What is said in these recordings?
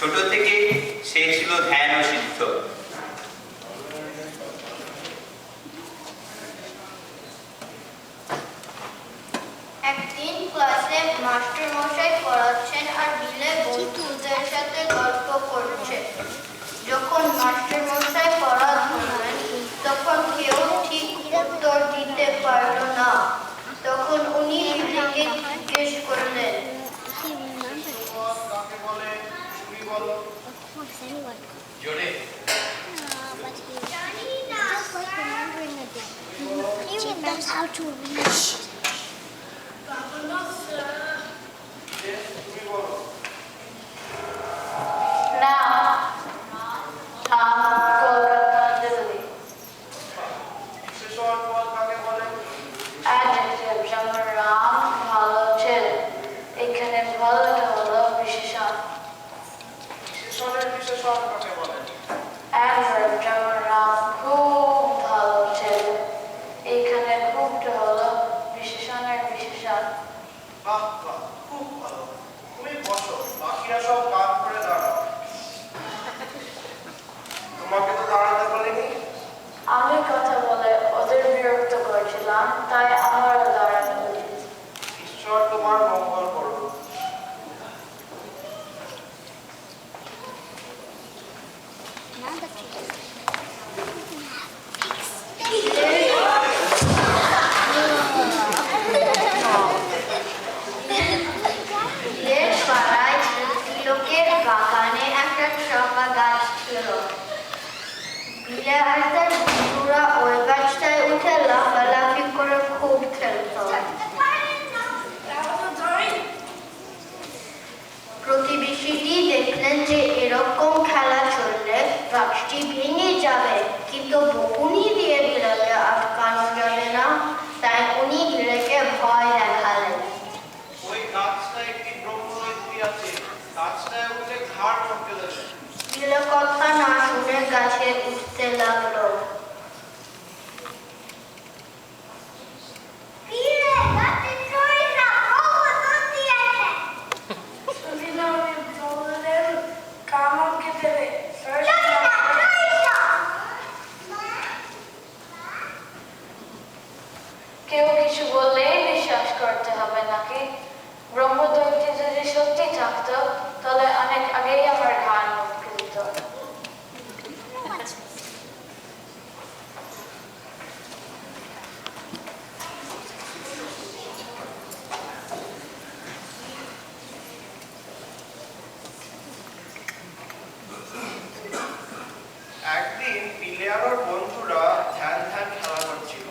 ছোট থেকে সে ছিল ধ্যান ও সিদ্ধ। একদিন ক্লাসে মাস্টার মশাই পড়াচ্ছেন আর বিলে বন্ধুদের সাথে গল্প করছে। যখন মাস্টার মশাই পড়া ধরলেন তখন কেউ ঠিক উত্তর দিতে পারল না। তখন উনি বিলিকে জিজ্ঞেস করলেন, জোরে That's how to read. না কলকাতা দিল্লি। Adjective যেমন রাম ভালো ছেলে, এখানে ভালোটা হলো বিশেষণ। Adverb যেমন রাম খুব ভালো ছেলে, এখানে খুবটা হলো বিশেষণের বিশেষণ। খুব ভালো, তুমি বসো, বাকিরা সব কাজ করে দাঁড়াও। তোমাকে তো দাঁড়াতে বলিনি। আমি কথা বলে ওদের বিরক্ত করছিলাম, তাই আমারও দাঁড়ানো উচিত। ঈশ্বর তোমার মঙ্গল করুন। Now the teacher. বিলের পাড়ায় লোকের বাগানে একটা চম্পা গাছ ছিল। বিলে আর তার বন্ধুরা ওই গাছটায় উঠে লাফালাফি করে খুব খেলতো। প্রতিবেশীটি দেখলেন যে এরকম খেলা চললে গাছটি ভেঙে যাবে, কিন্তু বকুনি দিয়ে বিড়ালকে আটকানো যাবে না, তাই উনি বিড়ালকে ভয় দেখালেন। ওই গাছটা একটি ব্রহ্মদৈত্যী আছে, গাছটায় উঠে ঘাড় মটকে দেবে। বিলে কথা না শুনে গাছে উঠতে লাগলো। কেউ কিছু বললেই বিশ্বাস করতে হবে নাকি? ব্রহ্মদৈত্য যদি সত্যি থাকতো তাহলে অনেক আগেই আমার ঘাড় মটকে দিত। একদিন বিলে আর ওর বন্ধুরা ধ্যান খেলা করছিল।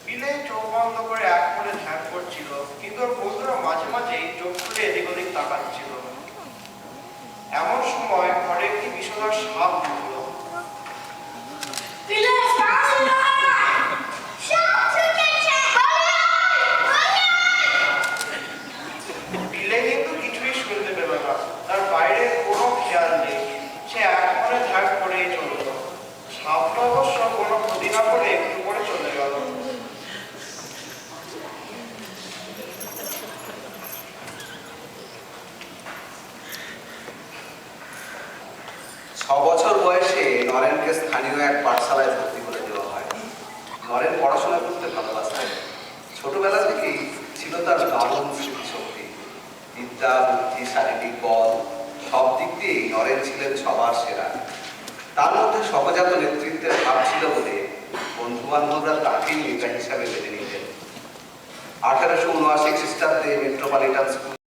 বিলে চোখ বন্ধ করে এক করে ধ্যান করছিল, কিন্তু ওর বন্ধুরা মাঝে মাঝেই চোখ খুলে এদিক ওদিক তাকাচ্ছিল। এমন সময় ঘরে একটি বিষধর সাপ ঢুকলো। বিলে কিন্তু কিছুই শুনতে পেল না, তার বাইরে কোনো খেয়াল নেই। সে এক মনে ধ্যান করেই চলল। সাপটা অবশ্য কোনো ক্ষতি না করে একটু করে চলে গেল। 6 বছর বয়সে নরেনকে স্থানীয় এক পাঠশালায় ভর্তি করে দেওয়া হয়। নরেন পড়াশোনা করতে ভালোবাসতেন। ছোটবেলা থেকেই ছিল তার দারুণ স্মৃতিশক্তি। বিদ্যা, বুদ্ধি, শারীরিক বল সব দিক দিয়েই নরেন ছিলেন সবার সেরা। তার মধ্যে সহজাত নেতৃত্বের ভাব ছিল বলে বন্ধু বান্ধবরা তাকেই নেতা হিসাবে বেছে নিতেন। 1879 খ্রিস্টাব্দে মেট্রোপলিটন স্কুল